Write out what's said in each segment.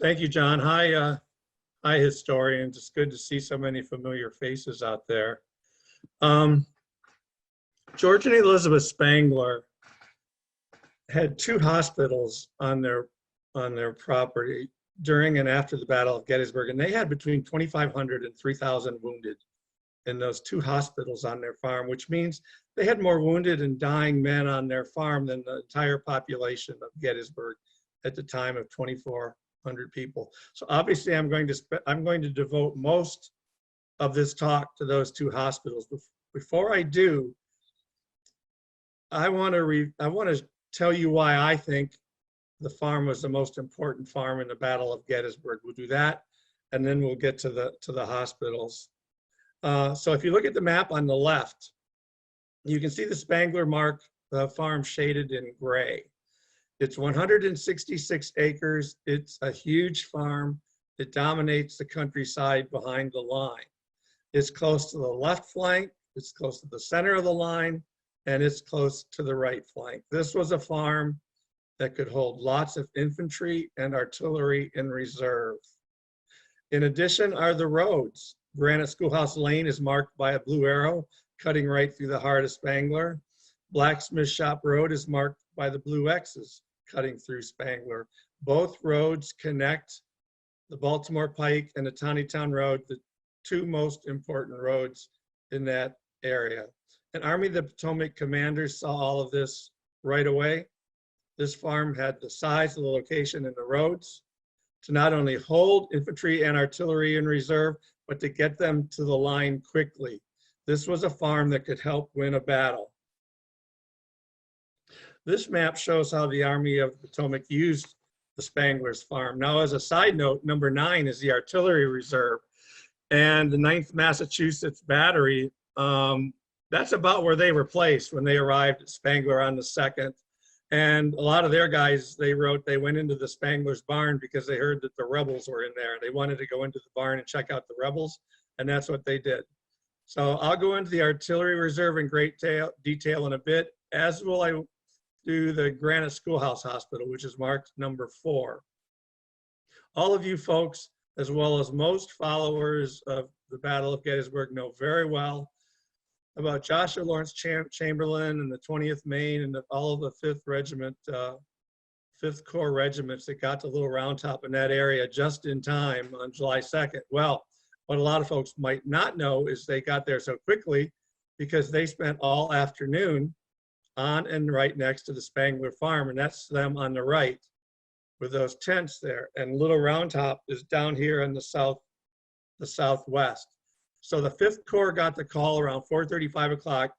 Thank you, John. Hi, historians. It's good to see so many familiar faces out there. Um, George and Elizabeth Spangler had two hospitals on their property during and after the Battle of Gettysburg, and they had between 2,500 and 3,000 wounded in those two hospitals on their farm, which means they had more wounded and dying men on their farm than the entire population of Gettysburg at the time of 2,400 people. So obviously, I'm going to devote most of this talk to those two hospitals. Before I do, I want to tell you why I think the farm was the most important farm in the Battle of Gettysburg. We'll do that, and then we'll get to the hospitals. So if you look at the map on the left, you can see the Spangler mark, the farm shaded in gray. It's 166 acres. It's a huge farm. It dominates the countryside behind the line. It's close to the left flank. It's close to the center of the line, and it's close to the right flank. This was a farm that could hold lots of infantry and artillery in reserve. In addition are the roads. Granite Schoolhouse Lane is marked by a blue arrow cutting right through the heart of Spangler. Blacksmith Shop Road is marked by the blue X's cutting through Spangler. Both roads connect the Baltimore Pike and the Tawnytown Road, the two most important roads in that area. And Army of the Potomac commanders saw all of this right away. This farm had the size, the location, and the roads to not only hold infantry and artillery in reserve, but to get them to the line quickly. This was a farm that could help win a battle. This map shows how the Army of the Potomac used the Spangler's farm. Now, as a side note, number 9 is the artillery reserve, and the 9th Massachusetts Battery, that's about where they were placed when they arrived at Spangler on the 2nd. And a lot of their guys, they went into the Spangler's barn because they heard that the rebels were in there. They wanted to go into the barn and check out the rebels, and that's what they did. So I'll go into the artillery reserve in great detail in a bit, as will I do the Granite Schoolhouse Hospital, which is marked number 4. All of you folks, as well as most followers of the Battle of Gettysburg, know very well about Joshua Lawrence Chamberlain and the 20th Maine and all of the 5th Regiment, 5th Corps regiments that got to Little Round Top in that area just in time on July 2nd. Well, what a lot of folks might not know is they got there so quickly because they spent all afternoon on and right next to the Spangler farm, and that's them on the right with those tents there. And Little Round Top is down here in the southwest. So the 5th Corps got the call around 4:30, 5 o'clock,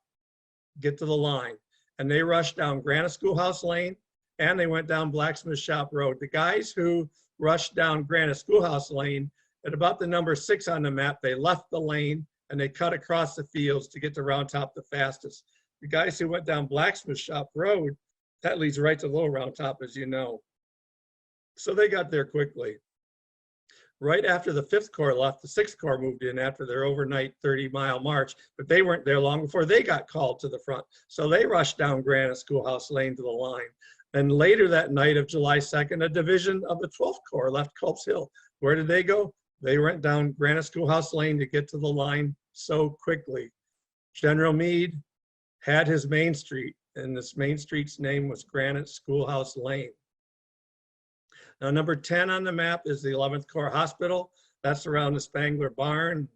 get to the line. And they rushed down Granite Schoolhouse Lane and they went down Blacksmith Shop Road. The guys who rushed down Granite Schoolhouse Lane, at about the number 6 on the map, they left the lane and they cut across the fields to get to Round Top the fastest. The guys who went down Blacksmith Shop Road, that leads right to Little Round Top, as you know. So they got there quickly. Right after the 5th Corps left, the 6th Corps moved in after their overnight 30-mile march, but they weren't there long before they got called to the front. So they rushed down Granite Schoolhouse Lane to the line. And later that night of July 2nd, a division of the 12th Corps left Culp's Hill. Where did they go? They went down Granite Schoolhouse Lane to get to the line so quickly. General Meade had his main street, and this main street's name was Granite Schoolhouse Lane. Now, number 10 on the map is the 11th Corps Hospital. That's around the Spangler barn,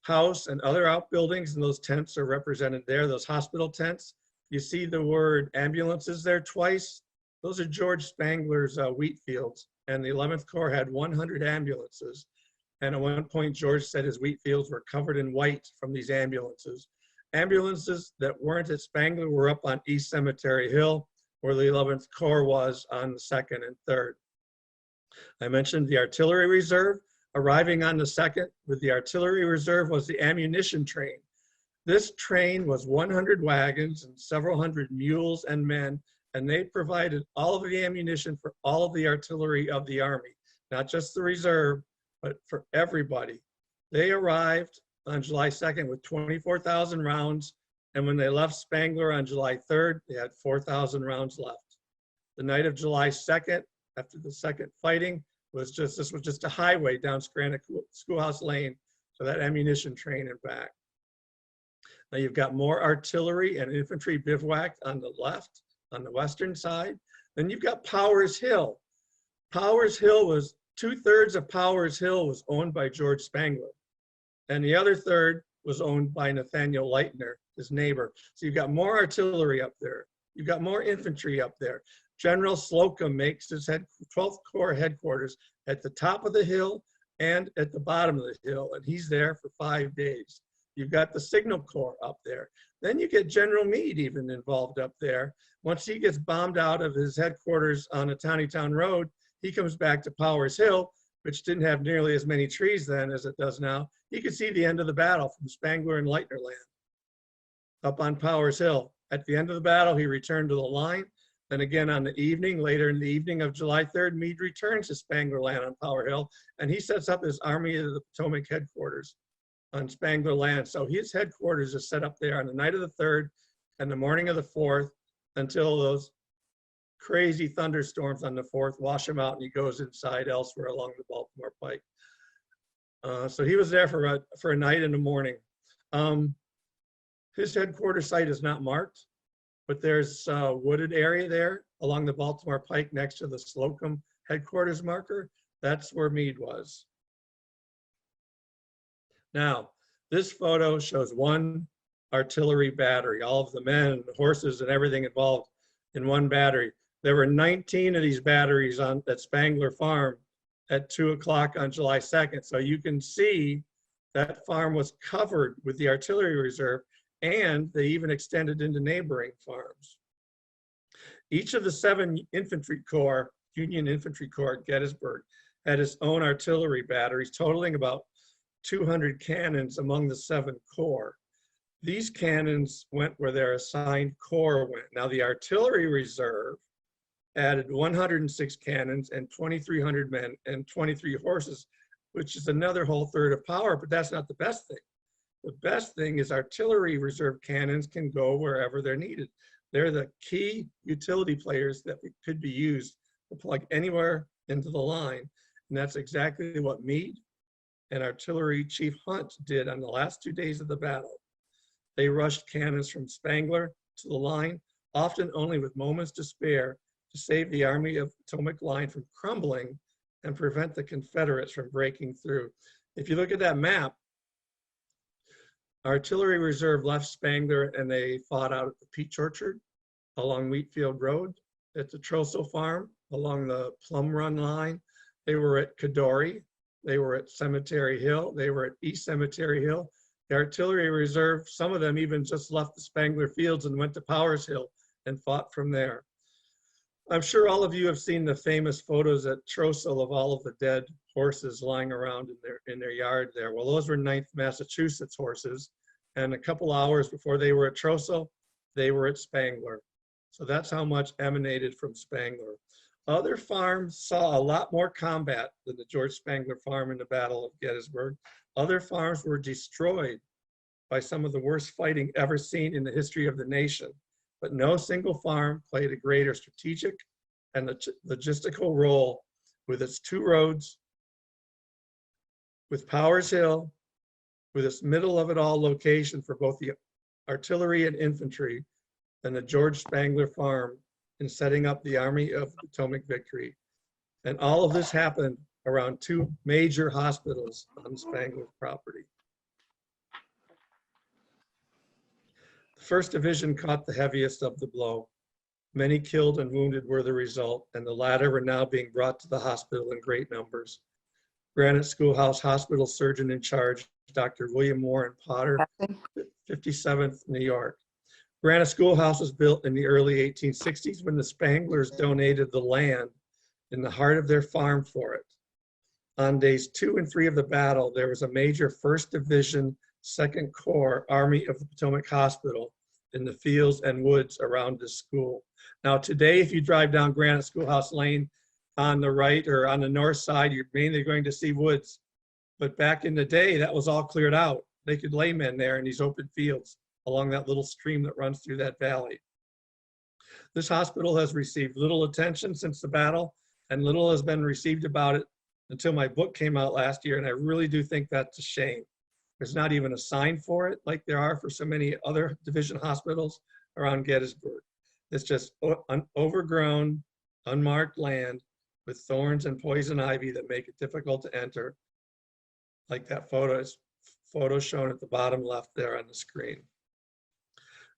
house, and other outbuildings, and those tents are represented there, those hospital tents. You see the word ambulances there twice. Those are George Spangler's wheat fields, and the 11th Corps had 100 ambulances. And at one point, George said his wheat fields were covered in white from these ambulances. Ambulances that weren't at Spangler were up on East Cemetery Hill, where the 11th Corps was on the 2nd and 3rd. I mentioned the artillery reserve. Arriving on the 2nd with the artillery reserve was the ammunition train. This train was 100 wagons and several hundred mules and men, and they provided all of the ammunition for all of the artillery of the Army, not just the reserve, but for everybody. They arrived on July 2nd with 24,000 rounds, and when they left Spangler on July 3rd, they had 4,000 rounds left. The night of July 2nd, after the second fighting, This was just a highway down Granite Schoolhouse Lane to that ammunition train and back. Now you've got more artillery and infantry bivouacked on the left, on the western side. Then you've got Powers Hill. Powers Hill was, 2/3 of Powers Hill was owned by George Spangler. And the other third was owned by Nathaniel Leitner, his neighbor. So you've got more artillery up there. You've got more infantry up there. General Slocum makes his 12th Corps headquarters at the top of the hill and at the bottom of the hill, and he's there for 5 days. You've got the Signal Corps up there. Then you get General Meade even involved up there. Once he gets bombed out of his headquarters on a Town Road, he comes back to Powers Hill, which didn't have nearly as many trees then as it does now. He could see the end of the battle from Spangler and Leitner land up on Powers Hill. At the end of the battle, he returned to the line. Then again on the evening, later in the evening of July 3rd, Meade returns to Spangler land on Powers Hill, and he sets up his Army of the Potomac headquarters on Spangler land. So his headquarters is set up there on the night of the 3rd and the morning of the 4th until those crazy thunderstorms on the 4th wash him out and he goes inside elsewhere along the Baltimore Pike. So he was there for a night and a morning. His headquarters site is not marked, but there's a wooded area there along the Baltimore Pike next to the Slocum headquarters marker. That's where Meade was. Now, this photo shows one artillery battery, all of the men, the horses, and everything involved in one battery. There were 19 of these batteries at Spangler Farm at 2 o'clock on July 2nd. So you can see that farm was covered with the artillery reserve, and they even extended into neighboring farms. Each of the 7 infantry corps, Union Infantry Corps at Gettysburg, had its own artillery batteries, totaling about 200 cannons among the 7 corps. These cannons went where their assigned corps went. Now the artillery reserve added 106 cannons and 2,300 men and 23 horses, which is another whole third of power, but that's not the best thing. The best thing is artillery reserve cannons can go wherever they're needed. They're the key utility players that could be used to plug anywhere into the line. And that's exactly what Meade and Artillery Chief Hunt did on the last 2 days of the battle. They rushed cannons from Spangler to the line, often only with moments to spare, to save the Army of Potomac line from crumbling and prevent the Confederates from breaking through. If you look at that map, Artillery Reserve left Spangler and they fought out at the Peach Orchard along Wheatfield Road, at the Trossel Farm along the Plum Run line. They were at Cadore, they were at Cemetery Hill, they were at East Cemetery Hill. The Artillery Reserve, some of them even just left the Spangler Fields and went to Powers Hill and fought from there. I'm sure all of you have seen the famous photos at Trossel of all of the dead horses lying around in their yard there. Well, those were 9th Massachusetts horses, and a couple hours before they were at Trossel, they were at Spangler. So that's how much emanated from Spangler. Other farms saw a lot more combat than the George Spangler farm in the Battle of Gettysburg. Other farms were destroyed by some of the worst fighting ever seen in the history of the nation. But no single farm played a greater strategic and logistical role with its 2 roads, with Powers Hill, with its middle of it all location for both the artillery and infantry, and the George Spangler farm in setting up the Army of Potomac victory. And all of this happened around 2 major hospitals on Spangler's property. The 1st Division caught the heaviest of the blow. Many killed and wounded were the result, and the latter were now being brought to the hospital in great numbers. Granite Schoolhouse Hospital surgeon in charge, Dr. William Warren Potter, 57th, New York. Granite Schoolhouse was built in the early 1860s when the Spanglers donated the land in the heart of their farm for it. On days 2 and 3 of the battle, there was a major 1st Division, 2nd Corps Army of the Potomac Hospital in the fields and woods around this school. Now today, if you drive down Granite Schoolhouse Lane on the right or on the north side, you're mainly going to see woods. But back in the day, that was all cleared out. They could lay men there in these open fields along that little stream that runs through that valley. This hospital has received little attention since the battle, and little has been received about it until my book came out last year, and I really do think that's a shame. There's not even a sign for it like there are for so many other division hospitals around Gettysburg. It's just overgrown, unmarked land with thorns and poison ivy that make it difficult to enter, like that photo shown at the bottom left there on the screen.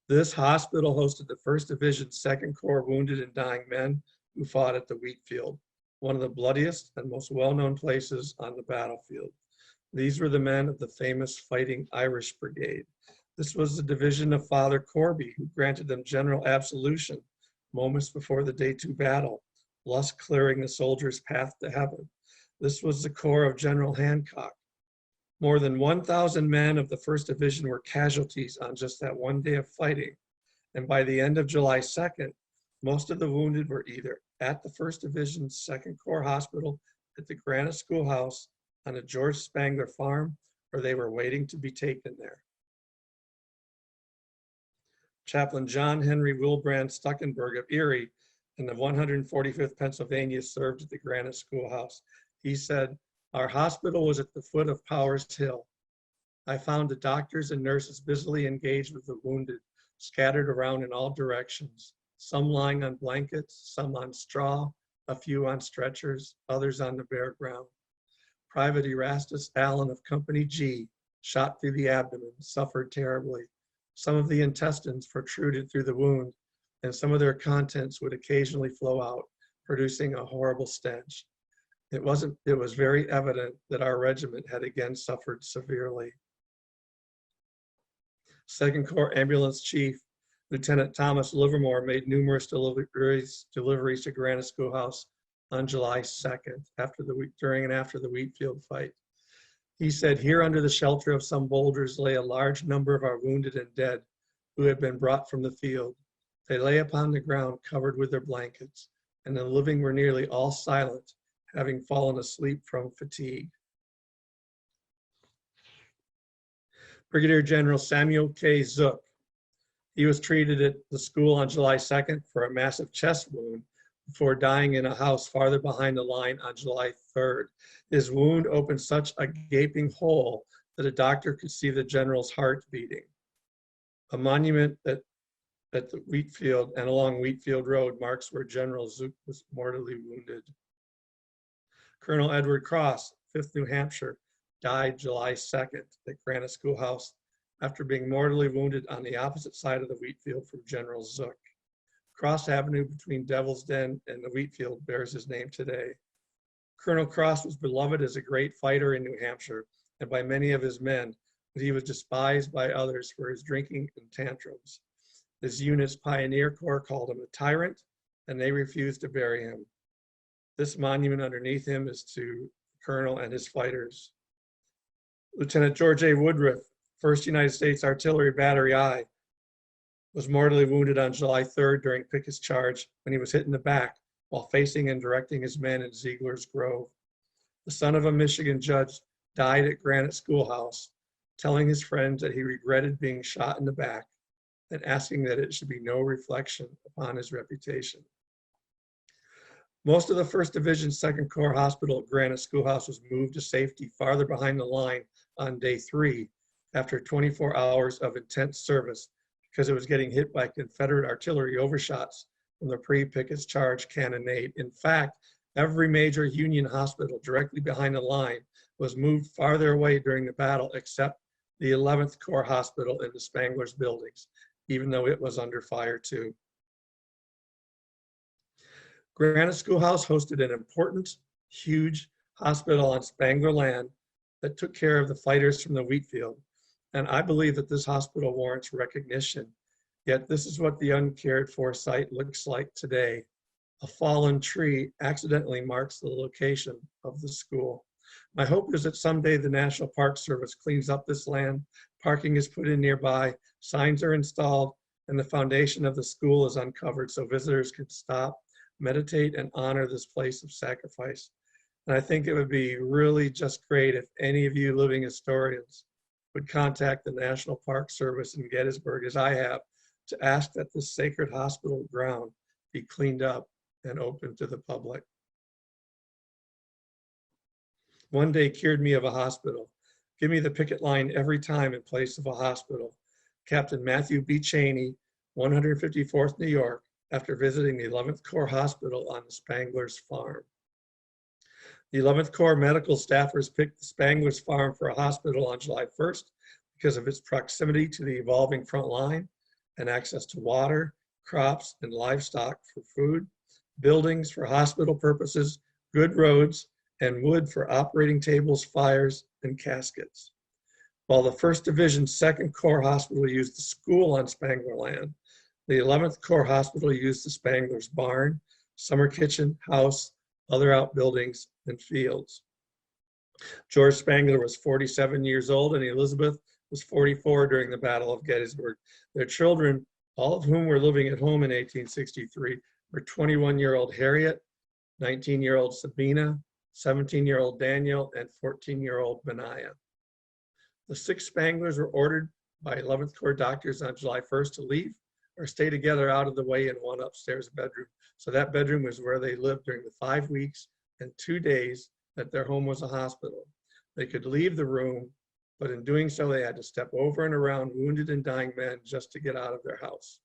This hospital hosted the 1st Division 2nd Corps wounded and dying men who fought at the wheat field, one of the bloodiest and most well-known places on the battlefield. These were the men of the famous Fighting Irish Brigade. This was the division of Father Corby, who granted them general absolution moments before the Day 2 battle, thus clearing the soldiers' path to heaven. This was the Corps of General Hancock. More than 1,000 men of the 1st Division were casualties on just that one day of fighting. And by the end of July 2nd, most of the wounded were either at the 1st Division's 2nd Corps Hospital at the Granite Schoolhouse on a George Spangler farm, or they were waiting to be taken there. Chaplain John Henry Wilbrand Stuckenberg of Erie in the 145th Pennsylvania served at the Granite Schoolhouse. He said, "Our hospital was at the foot of Powers Hill. I found the doctors and nurses busily engaged with the wounded, scattered around in all directions, some lying on blankets, some on straw, a few on stretchers, others on the bare ground. Private Erastus Allen of Company G, shot through the abdomen, suffered terribly. Some of the intestines protruded through the wound, and some of their contents would occasionally flow out, producing a horrible stench. It was very evident that our regiment had again suffered severely." 2nd Corps Ambulance Chief Lieutenant Thomas Livermore made numerous deliveries to Granite Schoolhouse on July 2nd, during and after the Wheatfield fight. He said, "Here under the shelter of some boulders lay a large number of our wounded and dead who had been brought from the field. They lay upon the ground covered with their blankets, and the living were nearly all silent, having fallen asleep from fatigue." Brigadier General Samuel K. Zook. He was treated at the school on July 2nd for a massive chest wound before dying in a house farther behind the line on July 3rd. His wound opened such a gaping hole that a doctor could see the general's heart beating. A monument at the Wheatfield and along Wheatfield Road marks where General Zook was mortally wounded. Colonel Edward Cross, 5th New Hampshire, died July 2nd at Granite Schoolhouse after being mortally wounded on the opposite side of the Wheatfield from General Zook. Cross Avenue between Devil's Den and the Wheatfield bears his name today. Colonel Cross was beloved as a great fighter in New Hampshire and by many of his men, but he was despised by others for his drinking and tantrums. His unit's Pioneer Corps called him a tyrant, and they refused to bury him. This monument underneath him is to the Colonel and his fighters. Lieutenant George A. Woodruff, 1st United States Artillery Battery I, was mortally wounded on July 3rd during Pickett's charge when he was hit in the back while facing and directing his men in Ziegler's Grove. The son of a Michigan judge died at Granite Schoolhouse, telling his friends that he regretted being shot in the back and asking that it should be no reflection upon his reputation. Most of the 1st Division 2nd Corps Hospital at Granite Schoolhouse was moved to safety farther behind the line on day 3 after 24 hours of intense service because it was getting hit by Confederate artillery overshots from the pre-Pickett's charge cannonade. In fact, every major Union hospital directly behind the line was moved farther away during the battle except the 11th Corps Hospital in the Spangler's buildings, even though it was under fire too. Granite Schoolhouse hosted an important, huge hospital on Spangler land that took care of the fighters from the Wheatfield. And I believe that this hospital warrants recognition. Yet this is what the uncared for site looks like today. A fallen tree accidentally marks the location of the school. My hope is that someday the National Park Service cleans up this land, parking is put in nearby, signs are installed, and the foundation of the school is uncovered so visitors can stop, meditate, and honor this place of sacrifice. And I think it would be really just great if any of you living historians would contact the National Park Service in Gettysburg, as I have, to ask that this sacred hospital ground be cleaned up and open to the public. One day cured me of a hospital. Give me the picket line every time in place of a hospital. Captain Matthew B. Cheney, 154th New York, after visiting the 11th Corps Hospital on the Spangler's farm. The 11th Corps medical staffers picked the Spangler's farm for a hospital on July 1st because of its proximity to the evolving front line and access to water, crops, and livestock for food, buildings for hospital purposes, good roads, and wood for operating tables, fires, and caskets. While the 1st Division 2nd Corps Hospital used the school on Spangler land, the 11th Corps Hospital used the Spangler's barn, summer kitchen, house, other outbuildings, and fields. George Spangler was 47 years old and Elizabeth was 44 during the Battle of Gettysburg. Their children, all of whom were living at home in 1863, were 21-year-old Harriet, 19-year-old Sabina, 17-year-old Daniel, and 14-year-old Benaiah. The 6 Spanglers were ordered by 11th Corps doctors on July 1st to leave or stay together out of the way in one upstairs bedroom. So that bedroom was where they lived during the 5 weeks and 2 days that their home was a hospital. They could leave the room, but in doing so, they had to step over and around wounded and dying men just to get out of their house.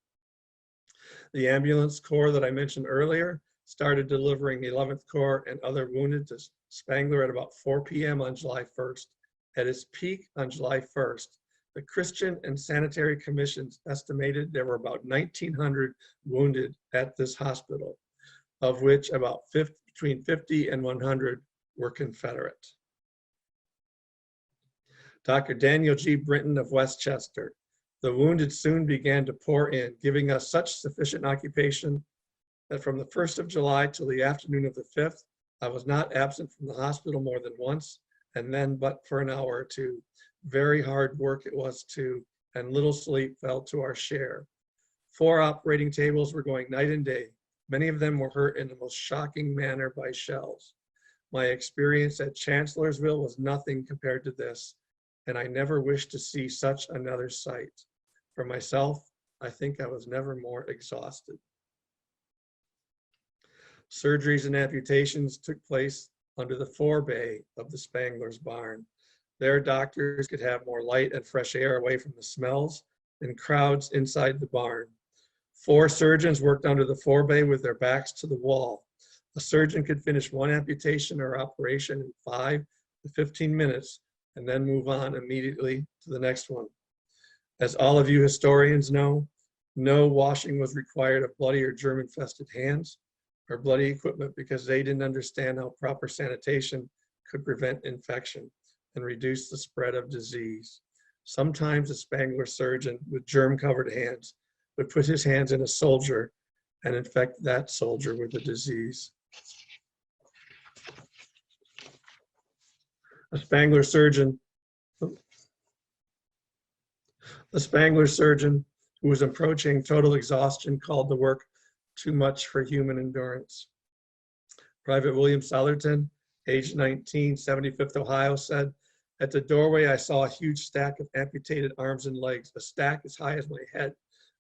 The ambulance corps that I mentioned earlier started delivering the 11th Corps and other wounded to Spangler at about 4 p.m. on July 1st. At its peak on July 1st, the Christian and Sanitary Commissions estimated there were about 1,900 wounded at this hospital, of which about between 50 and 100 were Confederate. Dr. Daniel G. Brinton of Westchester. The wounded soon began to pour in, giving us such sufficient occupation that from the 1st of July till the afternoon of the 5th, I was not absent from the hospital more than once, and then but for an hour or two. Very hard work it was too, and little sleep fell to our share. 4 operating tables were going night and day. Many of them were hurt in the most shocking manner by shells. My experience at Chancellorsville was nothing compared to this, and I never wished to see such another sight. For myself, I think I was never more exhausted. Surgeries and amputations took place under the forebay of the Spangler's barn. Their doctors could have more light and fresh air away from the smells and crowds inside the barn. 4 surgeons worked under the forebay with their backs to the wall. A surgeon could finish 1 amputation or operation in 5 to 15 minutes and then move on immediately to the next one. As all of you historians know, no washing was required of bloody or germ-infested hands or bloody equipment because they didn't understand how proper sanitation could prevent infection and reduce the spread of disease. Sometimes a Spangler surgeon with germ-covered hands would put his hands in a soldier and infect that soldier with the disease. A Spangler surgeon who was approaching total exhaustion called the work too much for human endurance. Private William Southerton, age 19, 75th Ohio, said, "At the doorway, I saw a huge stack of amputated arms and legs, a stack as high as my head.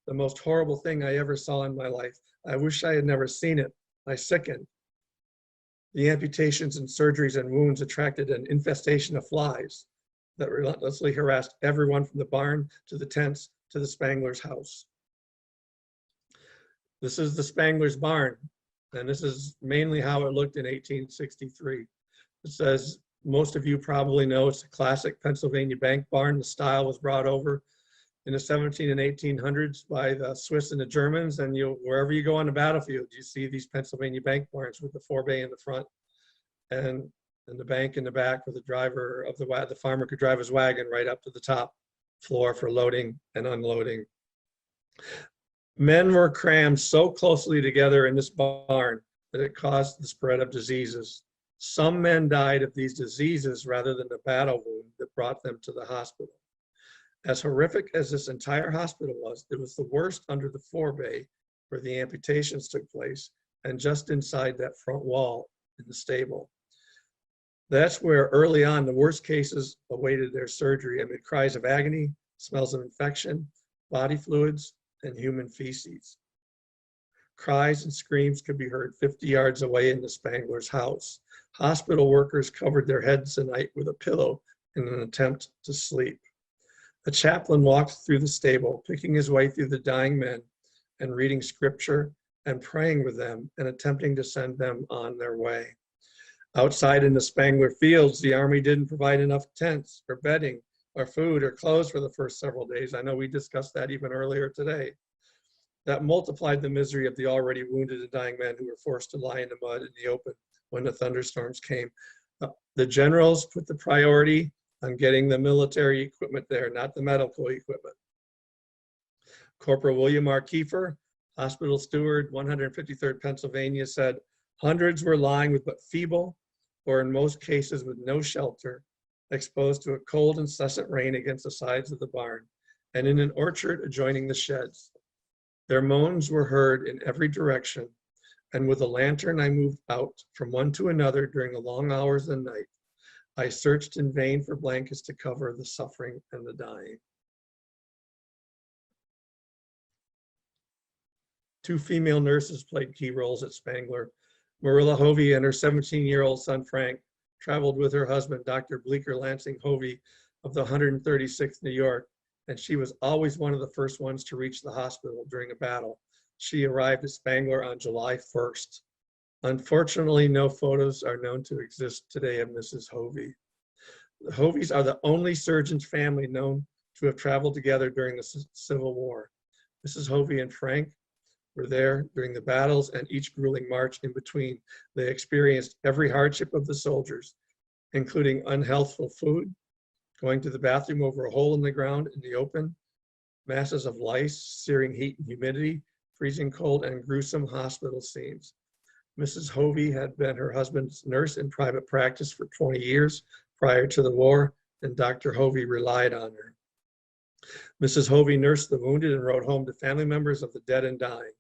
The most horrible thing I ever saw in my life. I wish I had never seen it. I sickened." The amputations and surgeries and wounds attracted an infestation of flies that relentlessly harassed everyone from the barn to the tents to the Spangler's house. This is the Spangler's barn, and this is mainly how it looked in 1863. It says, most of you probably know it's a classic Pennsylvania bank barn. The style was brought over in the 1700s and 1800s by the Swiss and the Germans, and wherever you go on the battlefield, you see these Pennsylvania bank barns with the forebay in the front and the bank in the back where the driver of the farmer could drive his wagon right up to the top floor for loading and unloading. Men were crammed so closely together in this barn that it caused the spread of diseases. Some men died of these diseases rather than the battle wound that brought them to the hospital. As horrific as this entire hospital was, it was the worst under the forebay where the amputations took place and just inside that front wall in the stable. That's where early on the worst cases awaited their surgery amid cries of agony, smells of infection, body fluids, and human feces. Cries and screams could be heard 50 yards away in the Spangler's house. Hospital workers covered their heads at night with a pillow in an attempt to sleep. A chaplain walked through the stable, picking his way through the dying men and reading scripture and praying with them and attempting to send them on their way. Outside in the Spangler fields, the Army didn't provide enough tents or bedding or food or clothes for the first several days. I know we discussed that even earlier today. That multiplied the misery of the already wounded and dying men who were forced to lie in the mud in the open when the thunderstorms came. The generals put the priority on getting the military equipment there, not the medical equipment. Corporal William R. Kiefer, hospital steward, 153rd Pennsylvania, said hundreds were lying with but feeble, or in most cases with no shelter, exposed to a cold, incessant rain against the sides of the barn and in an orchard adjoining the sheds. Their moans were heard in every direction, and with a lantern I moved out from one to another during the long hours of the night. I searched in vain for blankets to cover the suffering and the dying. Two female nurses played key roles at Spangler. Marilla Hovey and her 17-year-old son, Frank, traveled with her husband, Dr. Bleecker Lansing Hovey of the 136th New York, and she was always one of the first ones to reach the hospital during a battle. She arrived at Spangler on July 1st. Unfortunately, no photos are known to exist today of Mrs. Hovey. The Hoveys are the only surgeon's family known to have traveled together during the Civil War. Mrs. Hovey and Frank were there during the battles and each grueling march in between. They experienced every hardship of the soldiers, including unhealthful food, going to the bathroom over a hole in the ground in the open, masses of lice, searing heat and humidity, freezing cold, and gruesome hospital scenes. Mrs. Hovey had been her husband's nurse in private practice for 20 years prior to the war, and Dr. Hovey relied on her. Mrs. Hovey nursed the wounded and wrote home to family members of the dead and dying.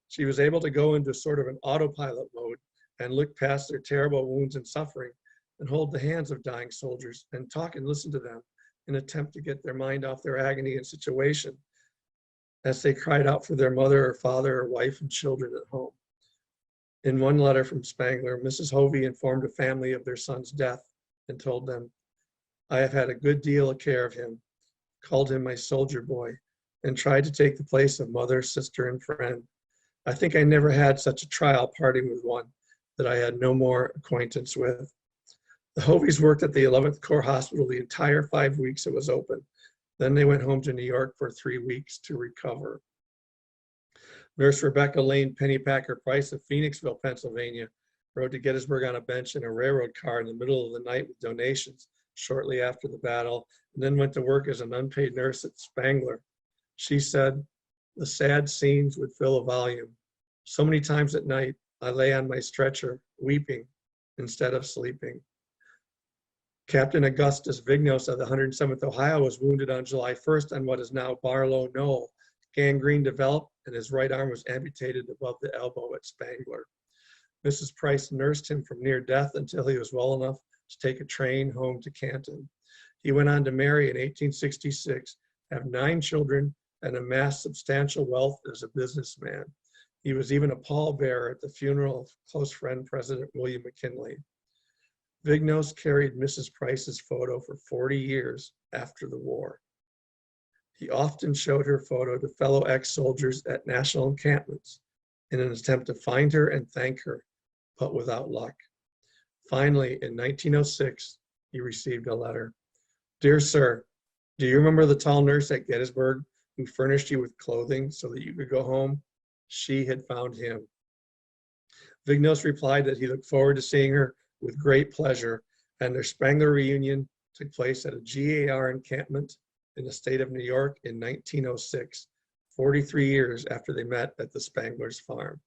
She was able to go into sort of an autopilot mode and look past their terrible wounds and suffering and hold the hands of dying soldiers and talk and listen to them in an attempt to get their mind off their agony and situation as they cried out for their mother or father or wife and children at home. In one letter from Spangler, Mrs. Hovey informed a family of their son's death and told them, "I have had a good deal of care of him, called him my soldier boy, and tried to take the place of mother, sister, and friend. I think I never had such a trial parting with one that I had no more acquaintance with." The Hoveys worked at the 11th Corps Hospital the entire 5 weeks it was open. Then they went home to New York for 3 weeks to recover. Nurse Rebecca Lane Pennypacker Price of Phoenixville, Pennsylvania, rode to Gettysburg on a bench in a railroad car in the middle of the night with donations shortly after the battle, and then went to work as an unpaid nurse at Spangler. She said, "The sad scenes would fill a volume. So many times at night, I lay on my stretcher, weeping instead of sleeping." Captain Augustus Vignos of the 107th Ohio was wounded on July 1st on what is now Barlow Knoll. Gangrene developed and his right arm was amputated above the elbow at Spangler. Mrs. Price nursed him from near death until he was well enough to take a train home to Canton. He went on to marry in 1866, have 9 children, and amassed substantial wealth as a businessman. He was even a pallbearer at the funeral of close friend President William McKinley. Vignos carried Mrs. Price's photo for 40 years after the war. He often showed her photo to fellow ex-soldiers at national encampments in an attempt to find her and thank her, but without luck. Finally, in 1906, he received a letter. "Dear sir, do you remember the tall nurse at Gettysburg who furnished you with clothing so that you could go home? She had found him." Vignos replied that he looked forward to seeing her with great pleasure, and their Spangler reunion took place at a GAR encampment in the state of New York in 1906, 43 years after they met at the Spangler's farm.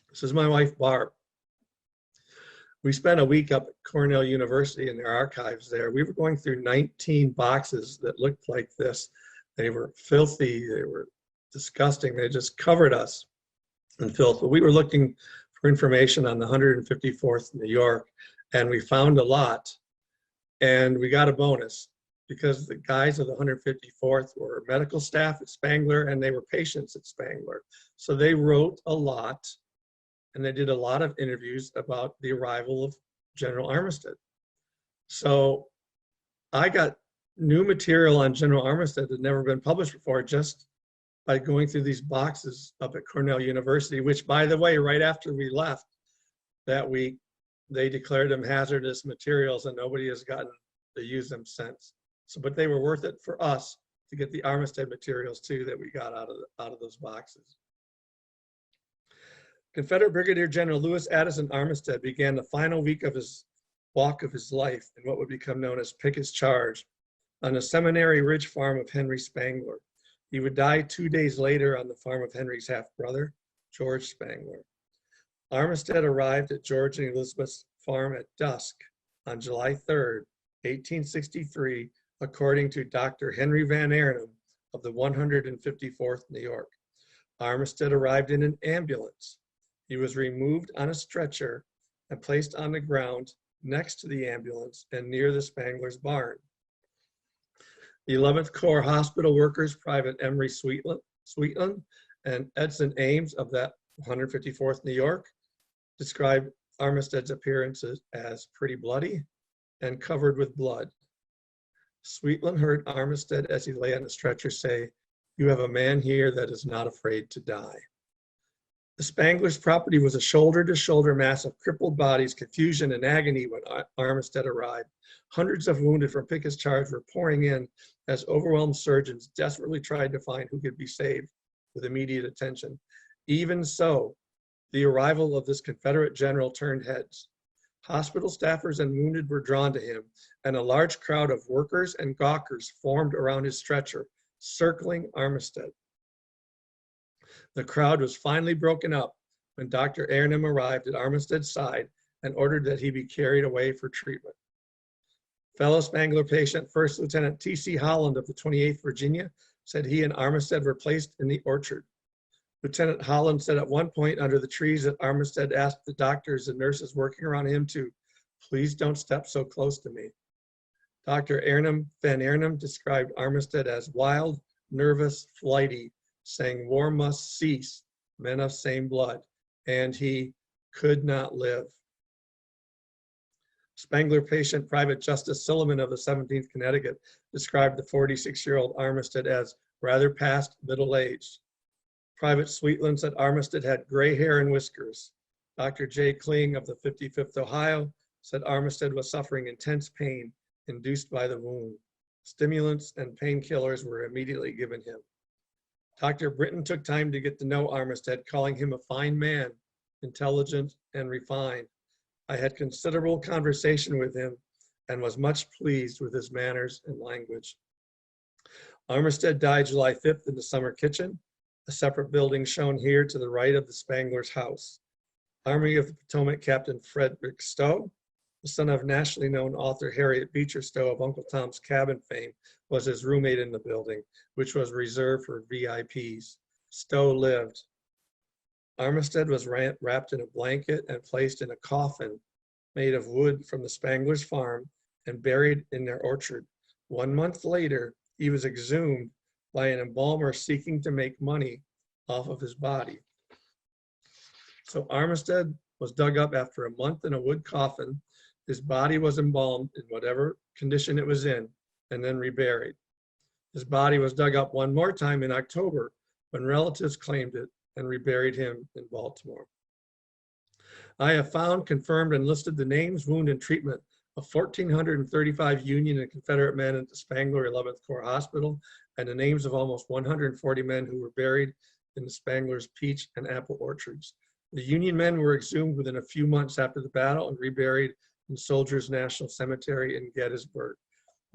This is my wife, Barb. We spent a week up at Cornell University in their archives there. We were going through 19 boxes that looked like this. They were filthy, they were disgusting. They just covered us in filth. But we were looking for information on the 154th New York, and we found a lot, and we got a bonus. because the guys of the 154th were medical staff at Spangler and they were patients at Spangler. So they wrote a lot and they did a lot of interviews about the arrival of General Armistead. So I got new material on General Armistead that had never been published before just by going through these boxes up at Cornell University, which, by the way, right after we left that week, they declared them hazardous materials and nobody has gotten to use them since. So, but they were worth it for us to get the Armistead materials too that we got out of those boxes. Confederate Brigadier General Lewis Addison Armistead began the final week of his walk of his life in what would become known as Pickett's Charge on the Seminary Ridge farm of Henry Spangler. He would die 2 days later on the farm of Henry's half-brother, George Spangler. Armistead arrived at George and Elizabeth's farm at dusk on July 3rd, 1863, according to Dr. Henry Van Arnhem of the 154th New York. Armistead arrived in an ambulance. He was removed on a stretcher and placed on the ground next to the ambulance and near the Spangler's barn. The 11th Corps hospital workers, Private Emery Sweetland and Edson Ames of that 154th New York, described Armistead's appearances as pretty bloody and covered with blood. Sweetland heard Armistead as he lay on the stretcher say, "You have a man here that is not afraid to die." The Spangler's property was a shoulder-to-shoulder mass of crippled bodies, confusion and agony when Armistead arrived. Hundreds of wounded from Pickett's Charge were pouring in as overwhelmed surgeons desperately tried to find who could be saved with immediate attention. Even so, the arrival of this Confederate general turned heads. Hospital staffers and wounded were drawn to him, and a large crowd of workers and gawkers formed around his stretcher, circling Armistead. The crowd was finally broken up when Dr. Arnhem arrived at Armistead's side and ordered that he be carried away for treatment. Fellow Spangler patient, First Lieutenant T.C. Holland of the 28th Virginia, said he and Armistead were placed in the orchard. Lieutenant Holland said at one point under the trees that Armistead asked the doctors and nurses working around him to, "Please don't step so close to me." Dr. Van Arnhem described Armistead as wild, nervous, flighty, saying war must cease, men of same blood, and he could not live. Spangler patient Private Justice Silliman of the 17th Connecticut described the 46-year-old Armistead as rather past middle-aged. Private Sweetland said Armistead had gray hair and whiskers. Dr. J. Kling of the 55th Ohio said Armistead was suffering intense pain induced by the wound. Stimulants and painkillers were immediately given him. Dr. Britton took time to get to know Armistead, calling him a fine man, intelligent and refined. I had considerable conversation with him and was much pleased with his manners and language. Armistead died July 5th in the summer kitchen, a separate building shown here to the right of the Spangler's house. Army of the Potomac Captain Frederick Stowe, the son of nationally known author Harriet Beecher Stowe of Uncle Tom's Cabin fame, was his roommate in the building, which was reserved for VIPs. Stowe lived. Armistead was wrapped in a blanket and placed in a coffin made of wood from the Spangler's farm and buried in their orchard. 1 month later, he was exhumed by an embalmer seeking to make money off of his body. So Armistead was dug up after a month in a wood coffin. His body was embalmed in whatever condition it was in and then reburied. His body was dug up one more time in October when relatives claimed it and reburied him in Baltimore. I have found, confirmed, and listed the names, wound, and treatment of 1,435 Union and Confederate men at the Spangler 11th Corps Hospital, and the names of almost 140 men who were buried in the Spangler's peach and apple orchards. The Union men were exhumed within a few months after the battle and reburied in Soldiers National Cemetery in Gettysburg.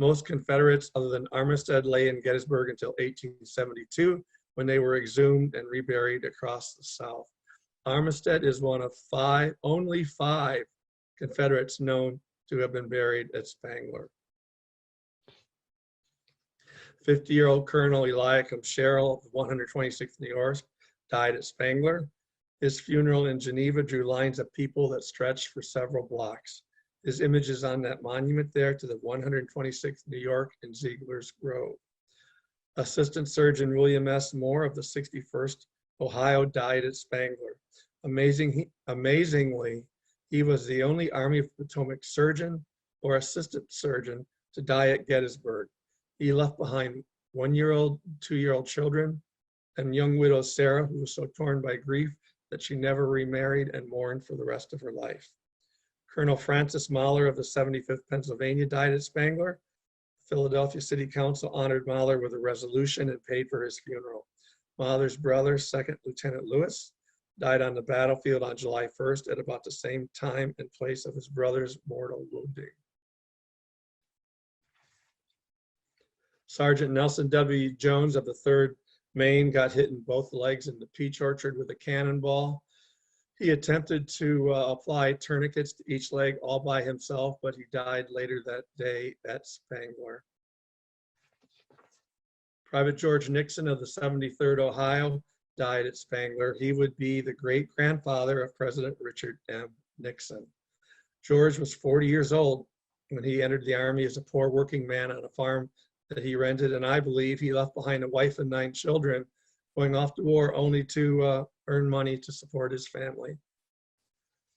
Most Confederates, other than Armistead, lay in Gettysburg until 1872, when they were exhumed and reburied across the South. Armistead is one of only five Confederates known to have been buried at Spangler. 50-year-old Colonel Eliakim Sherrill of the 126th New York died at Spangler. His funeral in Geneva drew lines of people that stretched for several blocks. His image is on that monument there to the 126th New York in Ziegler's Grove. Assistant Surgeon William S. Moore of the 61st Ohio died at Spangler. Amazingly, he was the only Army of the Potomac surgeon or assistant surgeon to die at Gettysburg. He left behind 1-year-old, 2-year-old children, and young widow Sarah, who was so torn by grief that she never remarried and mourned for the rest of her life. Colonel Francis Mahler of the 75th Pennsylvania died at Spangler. Philadelphia City Council honored Mahler with a resolution and paid for his funeral. Mahler's brother, 2nd Lieutenant Lewis, died on the battlefield on July 1st at about the same time and place of his brother's mortal wounding. Sergeant Nelson W. Jones of the 3rd Maine got hit in both legs in the peach orchard with a cannonball. He attempted to apply tourniquets to each leg all by himself, but he died later that day at Spangler. Private George Nixon of the 73rd Ohio died at Spangler. He would be the great-grandfather of President Richard M. Nixon. George was 40 years old when he entered the Army as a poor working man on a farm that he rented, and I believe he left behind a wife and 9 children, going off to war only to earn money to support his family.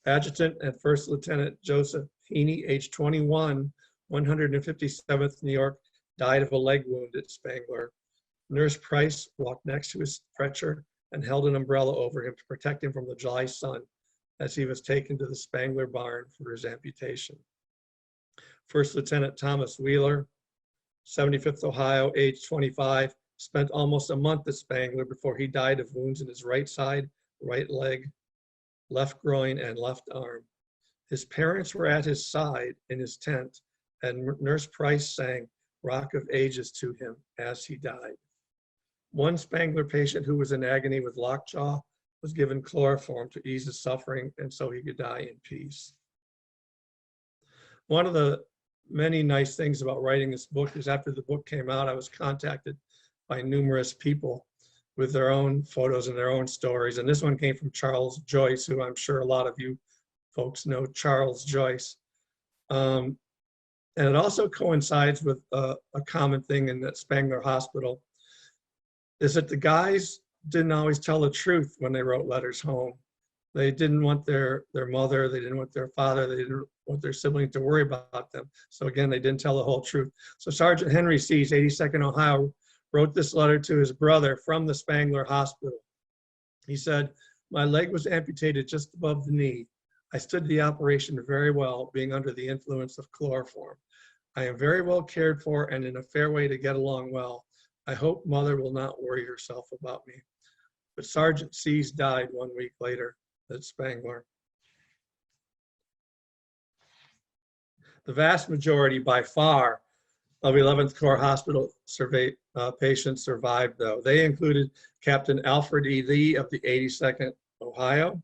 Adjutant and First Lieutenant Joseph Heaney, age 21, 157th New York, died of a leg wound at Spangler. Nurse Price walked next to his stretcher and held an umbrella over him to protect him from the July sun as he was taken to the Spangler barn for his amputation. First Lieutenant Thomas Wheeler, 75th Ohio, age 25, spent almost a month at Spangler before he died of wounds in his right side, right leg, left groin, and left arm. His parents were at his side in his tent, and Nurse Price sang Rock of Ages to him as he died. One Spangler patient who was in agony with lockjaw was given chloroform to ease his suffering and so he could die in peace. One of the many nice things about writing this book is after the book came out, I was contacted by numerous people with their own photos and their own stories. And this one came from Charles Joyce, who I'm sure a lot of you folks know Charles Joyce. And it also coincides with a common thing in that Spangler Hospital, is that the guys didn't always tell the truth when they wrote letters home. They didn't want their mother, they didn't want their father, they didn't want their sibling to worry about them. So again, they didn't tell the whole truth. So Sergeant Henry Seas, 82nd Ohio, wrote this letter to his brother from the Spangler Hospital. He said, "My leg was amputated just above the knee. I stood the operation very well, being under the influence of chloroform. I am very well cared for and in a fair way to get along well. I hope mother will not worry herself about me." But Sergeant Seas died 1 week later at Spangler. The vast majority, by far, of 11th Corps Hospital patients survived, though. They included Captain Alfred E. Lee of the 82nd Ohio.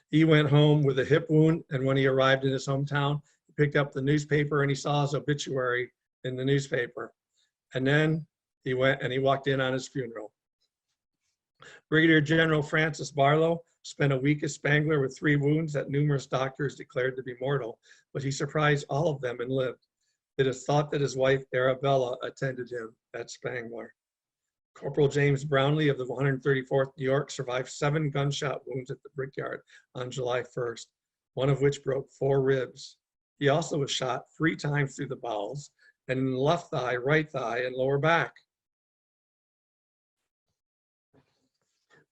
He went home with a hip wound, and when he arrived in his hometown, he picked up the newspaper and he saw his obituary in the newspaper. And then he went and he walked in on his funeral. Brigadier General Francis Barlow spent a week at Spangler with 3 wounds that numerous doctors declared to be mortal, but he surprised all of them and lived. It is thought that his wife Arabella attended him at Spangler. Corporal James Brownlee of the 134th New York survived 7 gunshot wounds at the Brickyard on July 1st, one of which broke 4 ribs. He also was shot 3 times through the bowels and in the left thigh, right thigh, and lower back.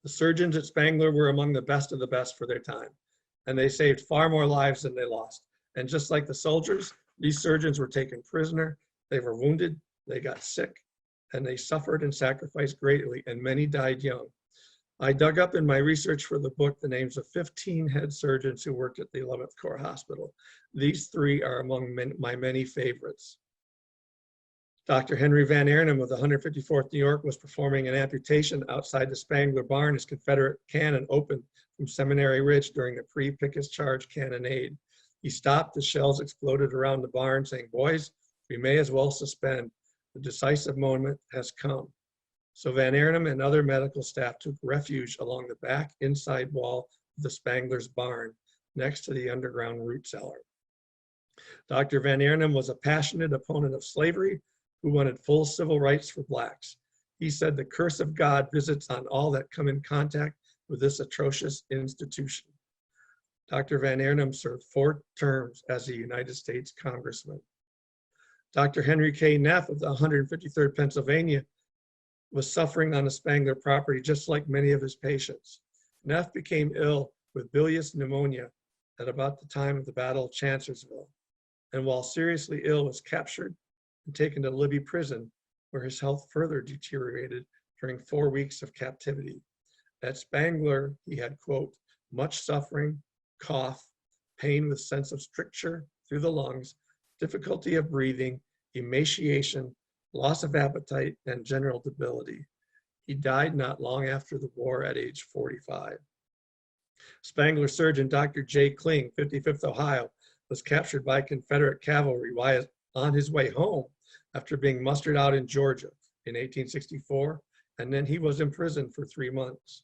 The surgeons at Spangler were among the best of the best for their time, and they saved far more lives than they lost. And just like the soldiers, these surgeons were taken prisoner, they were wounded, they got sick, and they suffered and sacrificed greatly, and many died young. I dug up in my research for the book the names of 15 head surgeons who worked at the 11th Corps Hospital. These 3 are among my many favorites. Dr. Henry Van Arnhem of the 154th New York was performing an amputation outside the Spangler barn as Confederate cannon opened from Seminary Ridge during the pre-Pickett's Charge cannonade. He stopped as shells exploded around the barn, saying, "Boys, we may as well suspend. The decisive moment has come." So Van Arnhem and other medical staff took refuge along the back inside wall of the Spangler's barn, next to the underground root cellar. Dr. Van Arnhem was a passionate opponent of slavery who wanted full civil rights for Blacks. He said the curse of God visits on all that come in contact with this atrocious institution. Dr. Van Arnhem served 4 terms as a United States Congressman. Dr. Henry K. Neff of the 153rd Pennsylvania was suffering on the Spangler property just like many of his patients. Neff became ill with bilious pneumonia at about the time of the Battle of Chancellorsville, and while seriously ill was captured and taken to Libby prison, where his health further deteriorated during 4 weeks of captivity. At Spangler, he had, quote, much suffering, cough, pain with sense of stricture through the lungs, difficulty of breathing, emaciation, loss of appetite, and general debility. He died not long after the war at age 45. Spangler surgeon Dr. J. Kling, 55th Ohio, was captured by Confederate cavalry while on his way home after being mustered out in Georgia in 1864, and then he was imprisoned for 3 months.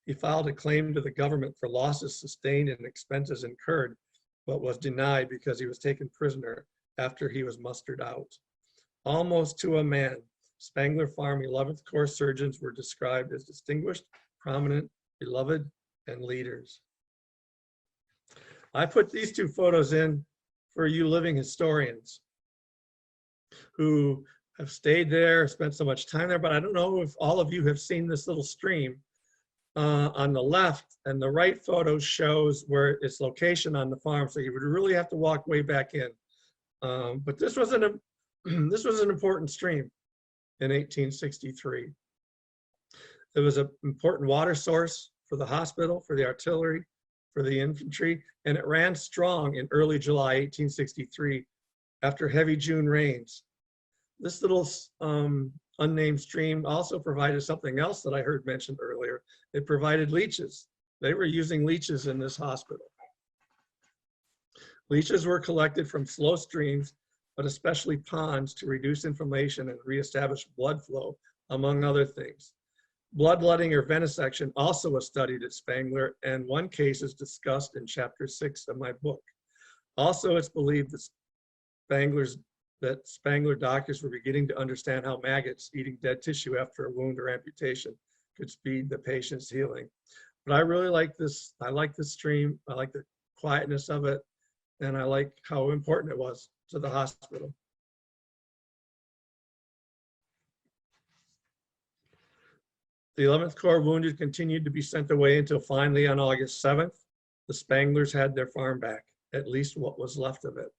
He filed a claim to the government for losses sustained and expenses incurred, but was denied because he was taken prisoner after he was mustered out. Almost to a man, Spangler Farm 11th Corps surgeons were described as distinguished, prominent, beloved, and leaders. I put these 2 photos in for you living historians who have stayed there, spent so much time there, but I don't know if all of you have seen this little stream. On the left, and the right photo shows where its location on the farm, so you would really have to walk way back in. But this was an important stream in 1863. It was an important water source for the hospital, for the artillery, for the infantry, and it ran strong in early July 1863 after heavy June rains. This little unnamed stream also provided something else that I heard mentioned earlier. It provided leeches. They were using leeches in this hospital. Leeches were collected from slow streams, but especially ponds, to reduce inflammation and reestablish blood flow, among other things. Bloodletting or venesection also was studied at Spangler, and one case is discussed in chapter 6 of my book. Also, it's believed that Spangler doctors were beginning to understand how maggots eating dead tissue after a wound or amputation could speed the patient's healing. But I really like this. I like this stream. I like the quietness of it, and I like how important it was to the hospital. The 11th Corps wounded continued to be sent away until finally on August 7th, the Spanglers had their farm back, at least what was left of it.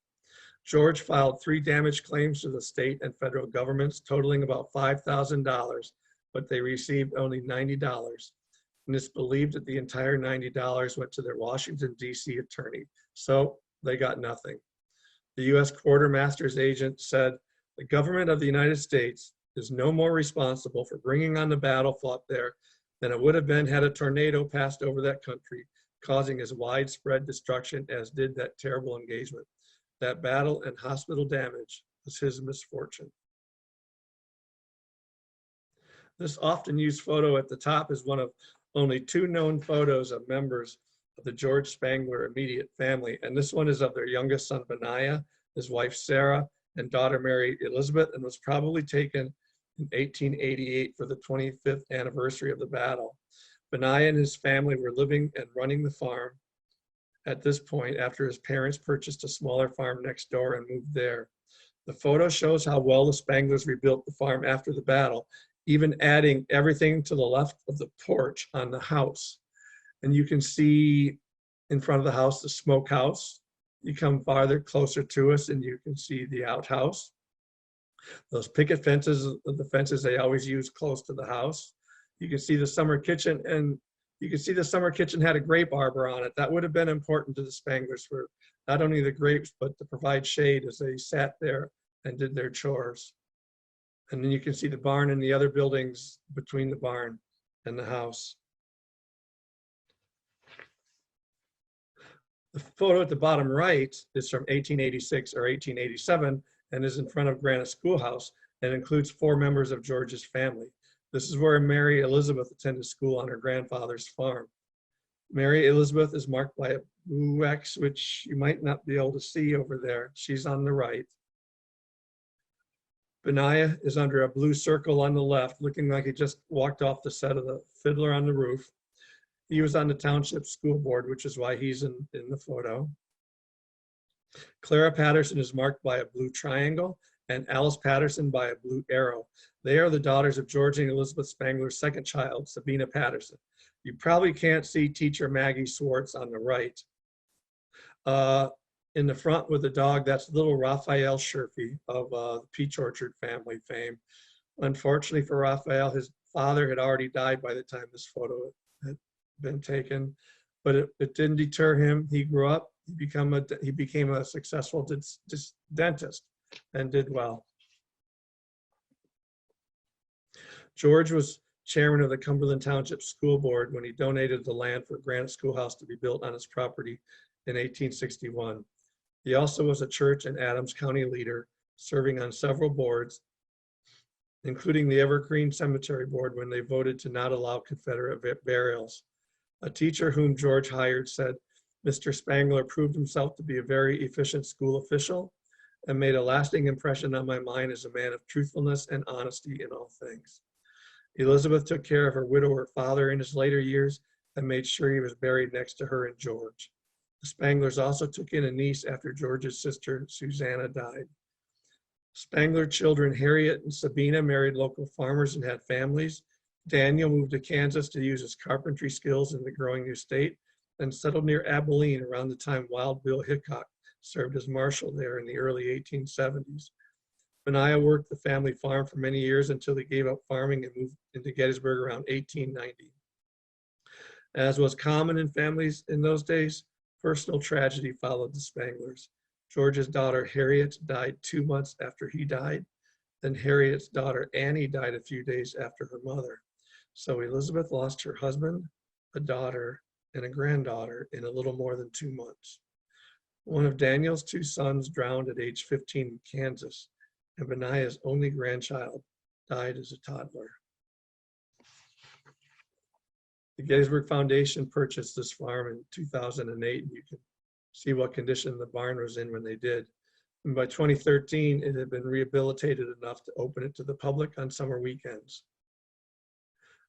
George filed 3 damage claims to the state and federal governments totaling about $5,000, but they received only $90. And it's believed that the entire $90 went to their Washington, D.C. attorney. So they got nothing. The U.S. quartermaster's agent said, the government of the United States is no more responsible for bringing on the battle fought there than it would have been had a tornado passed over that country, causing as widespread destruction as did that terrible engagement. That battle and hospital damage was his misfortune. This often used photo at the top is one of only 2 known photos of members of the George Spangler immediate family. And this one is of their youngest son, Benaiah, his wife, Sarah, and daughter, Mary Elizabeth, and was probably taken in 1888 for the 25th anniversary of the battle. Benaiah and his family were living and running the farm at this point after his parents purchased a smaller farm next door and moved there. The photo shows how well the Spanglers rebuilt the farm after the battle, even adding everything to the left of the porch on the house. And you can see in front of the house, the smokehouse. You come farther, closer to us, and you can see the outhouse. Those picket fences, the fences they always use close to the house. You can see the summer kitchen, and you can see the summer kitchen had a grape arbor on it. That would have been important to the Spanglers for not only the grapes, but to provide shade as they sat there and did their chores. And then you can see the barn and the other buildings between the barn and the house. The photo at the bottom right is from 1886 or 1887 and is in front of Granite Schoolhouse and includes 4 members of George's family. This is where Mary Elizabeth attended school on her grandfather's farm. Mary Elizabeth is marked by a blue X, which you might not be able to see over there. She's on the right. Benaiah is under a blue circle on the left, looking like he just walked off the set of the Fiddler on the Roof. He was on the township school board, which is why he's in the photo. Clara Patterson is marked by a blue triangle and Alice Patterson by a blue arrow. They are the daughters of George and Elizabeth Spangler's second child, Sabina Patterson. You probably can't see teacher Maggie Swartz on the right. In the front with the dog, that's little Raphael Sherfy of the Peach Orchard family fame. Unfortunately for Raphael, his father had already died by the time this photo had been taken, but it didn't deter him. He grew up, he became a successful dentist and did well. George was chairman of the Cumberland Township School Board when he donated the land for Granite Schoolhouse to be built on his property in 1861. He also was a church and Adams County leader, serving on several boards, including the Evergreen Cemetery Board when they voted to not allow Confederate burials. A teacher whom George hired said, "Mr. Spangler proved himself to be a very efficient school official and made a lasting impression on my mind as a man of truthfulness and honesty in all things." Elizabeth took care of her widower father in his later years and made sure he was buried next to her and George. The Spanglers also took in a niece after George's sister, Susanna, died. Spangler children Harriet and Sabina married local farmers and had families. Daniel moved to Kansas to use his carpentry skills in the growing new state and settled near Abilene around the time Wild Bill Hickok served as marshal there in the early 1870s. Benaiah worked the family farm for many years until he gave up farming and moved into Gettysburg around 1890. As was common in families in those days, personal tragedy followed the Spanglers. George's daughter Harriet died 2 months after he died. Then Harriet's daughter Annie died a few days after her mother. So Elizabeth lost her husband, a daughter, and a granddaughter in a little more than 2 months. One of Daniel's 2 sons drowned at age 15 in Kansas, and Benaiah's only grandchild died as a toddler. The Gettysburg Foundation purchased this farm in 2008, and you can see what condition the barn was in when they did. And by 2013, it had been rehabilitated enough to open it to the public on summer weekends.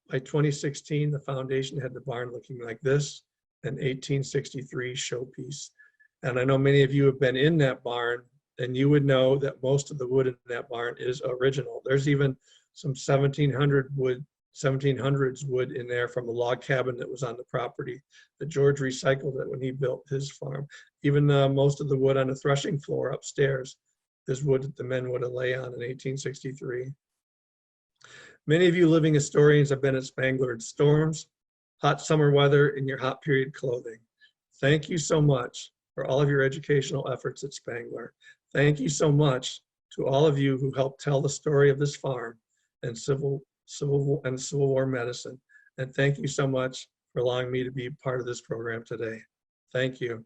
By 2016, the foundation had the barn looking like this, an 1863 showpiece. And I know many of you have been in that barn, and you would know that most of the wood in that barn is original. There's even some 1700s wood in there from a log cabin that was on the property that George recycled it when he built his farm. Even most of the wood on the threshing floor upstairs is wood that the men would have lay on in 1863. Many of you living historians have been at Spangler in storms, hot summer weather, and your hot period clothing. Thank you so much for all of your educational efforts at Spangler. Thank you so much to all of you who helped tell the story of this farm and Civil War medicine. And thank you so much for allowing me to be part of this program today. Thank you.